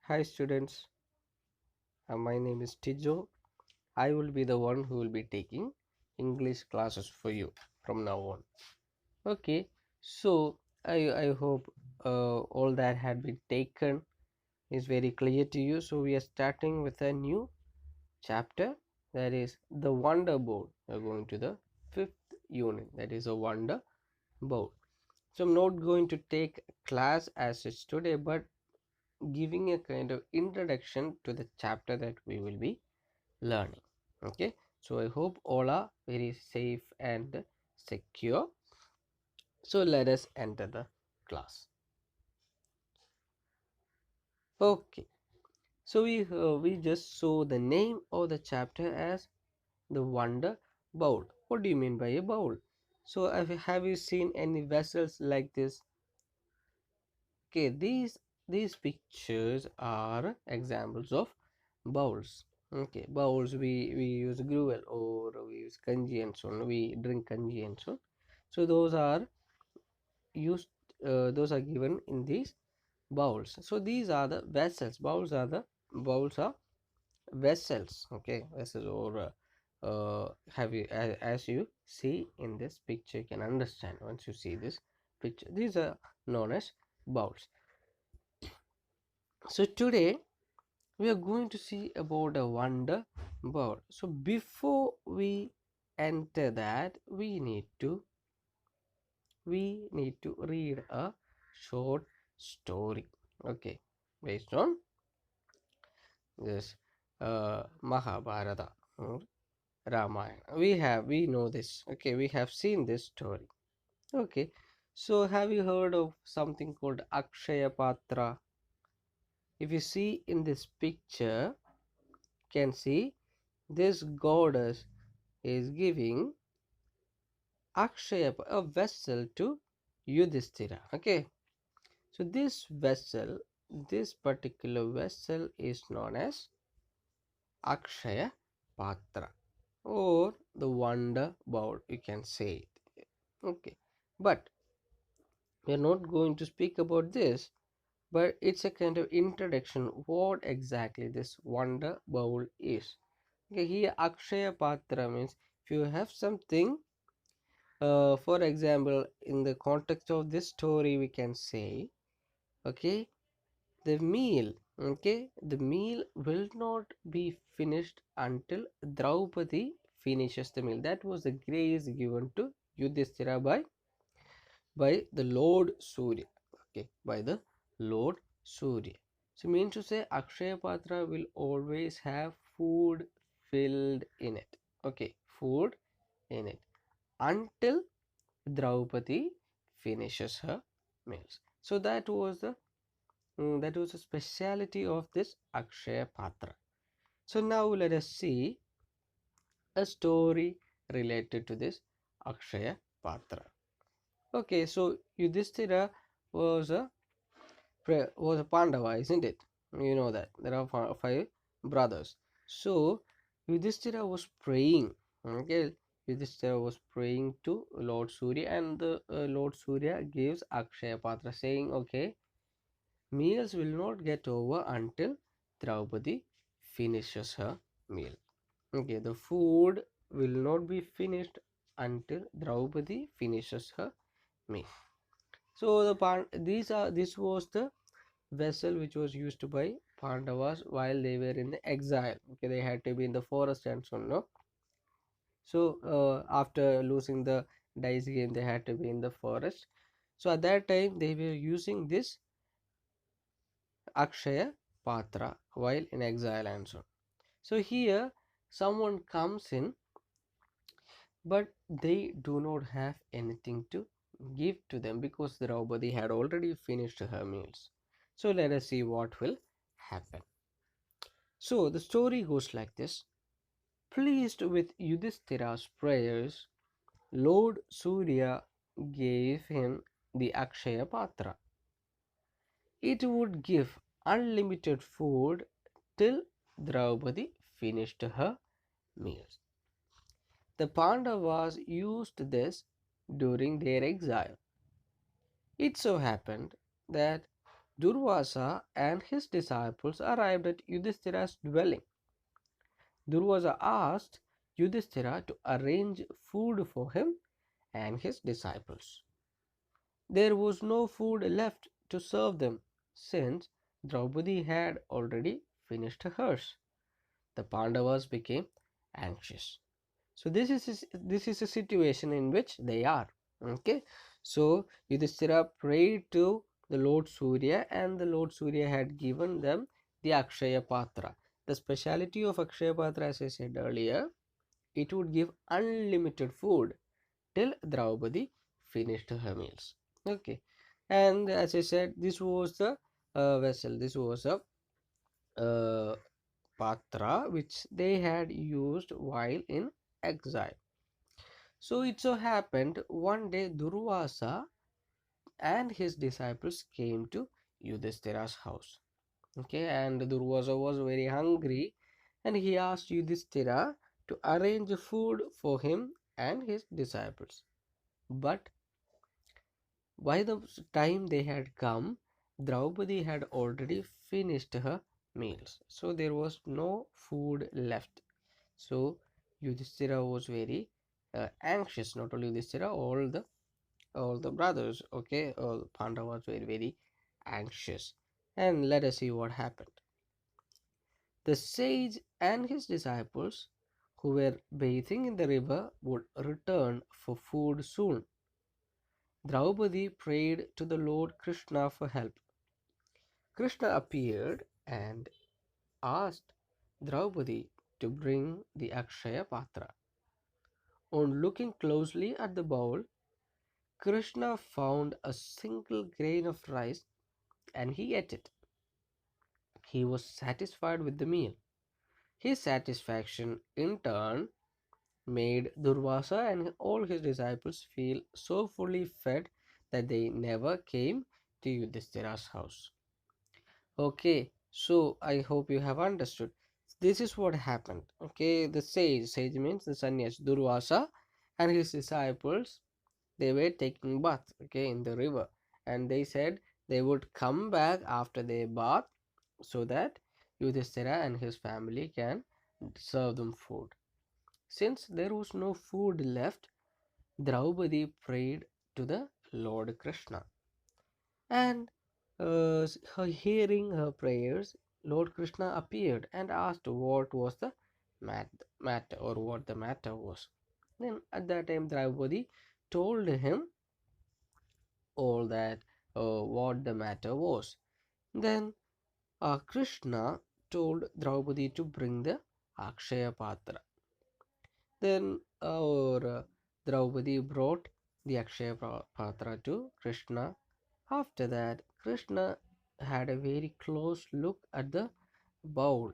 Hi students, my name is Tijo. I will be the one who will be taking English classes for you from now on. Okay, so I hope all that had been taken is very clear to you. So we are starting with a new chapter, that is the Wonder Bowl. We are going to the fifth unit, that is a Wonder Bowl. So I'm not going to take class as such today, but giving a kind of introduction to the chapter that we will be learning. Okay, so I hope all are very safe and secure. So let us enter the class. Okay, so we just saw the name of the chapter as the Wonder Bowl. What do you mean by a bowl? So have you seen any vessels like this? Okay, these pictures are examples of bowls. Okay, bowls, we use gruel or we use kanji and so on. We drink kanji and so on. So those are used. Those are given in these bowls. So these are the vessels. Bowls are vessels. Okay, vessels or have you as you see in this picture, you can understand once you see this picture. These are known as bowls. So today we are going to see about a wonder bowl. So before we enter that, we need to read a short story. Okay, based on this Mahabharata or Ramayana. We know this. Okay, we have seen this story. Okay, so have you heard of something called Akshaya Patra? If you see in this picture, can see this goddess is giving Akshaya, a vessel, to Yudhishthira. Okay, so this particular vessel is known as Akshaya Patra or the Wonder Bowl, you can say it. Okay, but we are not going to speak about this, but it's a kind of introduction what exactly this Wonder Bowl is. Okay, here Akshaya Patra means if you have something, for example, in the context of this story, we can say, okay, the meal, okay, the meal will not be finished until Draupadi finishes the meal. That was the grace given to Yudhishthira by the Lord Surya. Okay, by the Lord Surya. So means to say Akshaya Patra will always have food filled in it. Okay, food in it until Draupadi finishes her meals. So that was a speciality of this Akshaya Patra. So now let us see a story related to this Akshaya Patra. Okay, so Yudhishthira was a Pandava, isn't it? You know that there are five brothers. So Yudhishthira was praying. Okay, Yudhishthira was praying to Lord Surya, and the Lord Surya gives Akshaya Patra, saying, "Okay, meals will not get over until Draupadi finishes her meal. Okay, the food will not be finished until Draupadi finishes her meal." So this was the vessel which was used by Pandavas while they were in the exile. Okay, they had to be in the forest and so on. No? So after losing the dice game, they had to be in the forest. So at that time, they were using this Akshaya Patra while in exile and so on. So here, someone comes in, but they do not have anything to give to them because Draupadi had already finished her meals. So let us see what will happen. So the story goes like this. Pleased with Yudhishthira's prayers, Lord Surya gave him the Akshaya Patra. It would give unlimited food till Draupadi finished her meals. The Pandavas used this during their exile. It so happened that Durvasa and his disciples arrived at Yudhishthira's dwelling. Durvasa asked Yudhishthira to arrange food for him and his disciples. There was no food left to serve them since Draupadi had already finished hers. The Pandavas became anxious. So this is a situation in which they are. Okay. So Yudhishthira prayed to the Lord Surya, and the Lord Surya had given them the Akshaya Patra. The speciality of Akshaya Patra, as I said earlier, it would give unlimited food till Draupadi finished her meals. Okay. And as I said, this was the vessel. This was a uh, patra which they had used while in exile. So it so happened one day Durvasa and his disciples came to Yudhishthira's house. Okay, and Durvasa was very hungry, and he asked Yudhishthira to arrange food for him and his disciples. But by the time they had come, Draupadi had already finished her meals, so there was no food left. So Yudhishthira was very anxious. Not only Yudhishthira, all the brothers, okay, all Pandavas were very anxious. And let us see what happened. The sage and his disciples, who were bathing in the river, would return for food soon. Draupadi prayed to the Lord Krishna for help. Krishna appeared and asked Draupadi to bring the Akshaya Patra. On looking closely at the bowl, Krishna found a single grain of rice and he ate it. He was satisfied with the meal. His satisfaction, in turn, made Durvasa and all his disciples feel so fully fed that they never came to Yudhishthira's house. Okay, so I hope you have understood. This is what happened. Okay, the sage means the sannyas, Durvasa and his disciples, they were taking bath, okay, in the river, and they said they would come back after their bath so that Yudhishthira and his family can serve them food. Since there was no food left, Draupadi prayed to the Lord Krishna, and hearing her prayers, Lord Krishna appeared and asked what was the matter, or what the matter was. Then at that time Draupadi told him all that, what the matter was. Then Krishna told Draupadi to bring the Akshaya Patra. Then Draupadi brought the Akshaya Patra to Krishna. After that, Krishna had a very close look at the bowl,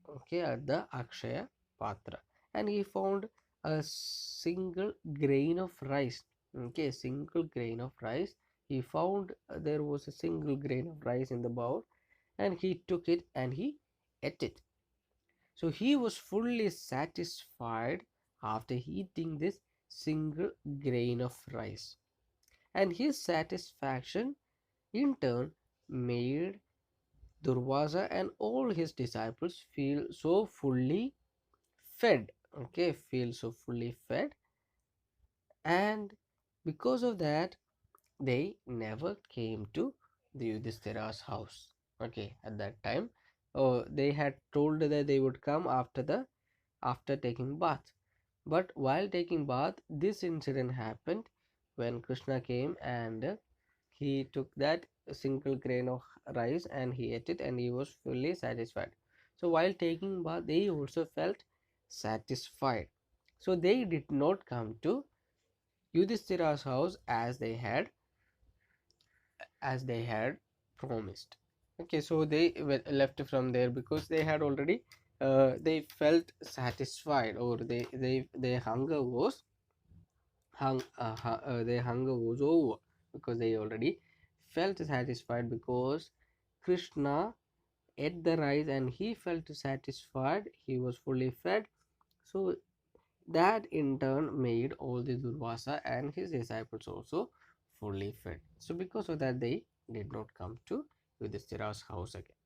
okay, at the Akshaya Patra, and he found a single grain of rice. Okay, single grain of rice. He found there was a single grain of rice in the bowl, and he took it and he ate it. So he was fully satisfied after eating this single grain of rice, and his satisfaction in turn made Durvasa and all his disciples feel so fully fed. Okay, feel so fully fed, and because of that, they never came to the Yudhishthira's house. Okay, at that time, they had told that they would come after taking bath. But while taking bath, this incident happened when Krishna came and he took that single grain of rice and he ate it and he was fully satisfied. So while taking bath, they also felt satisfied. So they did not come to Yudhishthira's house as they had promised. Okay, so they were left from there because they had already they felt satisfied, or their hunger was their hunger was over because they already felt satisfied because Krishna ate the rice and he felt satisfied. He was fully fed. So that in turn made all the Durvasa and his disciples also fully fed. So because of that, they did not come to Yudhishthira's house again.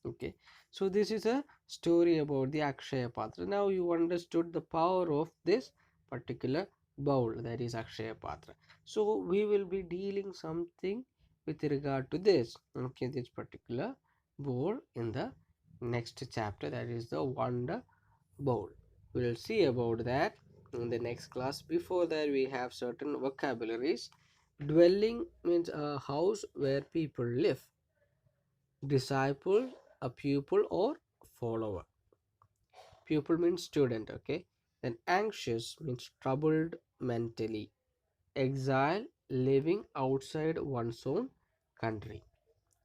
Okay, so this is a story about the Akshaya Patra. Now you understood the power of this particular bowl, that is Akshaya Patra. So we will be dealing something with regard to this, okay, this particular bowl in the next chapter, that is the Wonder Bowl. We will see about that in the next class. Before that, we have certain vocabularies. Dwelling means a house where people live. Disciple, a pupil or follower. Pupil means student, okay. Then anxious means troubled mentally. Exile, living outside one's own country.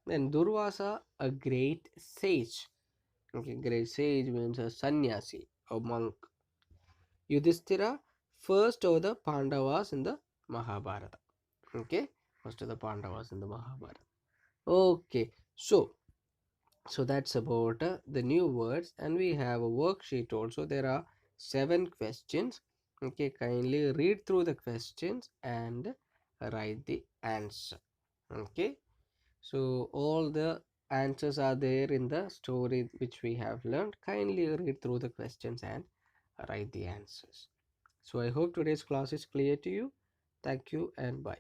Then Durvasa, a great sage. Okay, great sage means a sannyasi, a monk. Yudhishthira, first of the Pandavas in the Mahabharata. Okay, first of the Pandavas in the Mahabharata. Okay, so that's about the new words, and we have a worksheet also. There are 7 questions. Okay, kindly read through the questions and write the answer. Okay, so all the answers are there in the story which we have learned. Kindly read through the questions and write the answers. So I hope today's class is clear to you. Thank you and bye.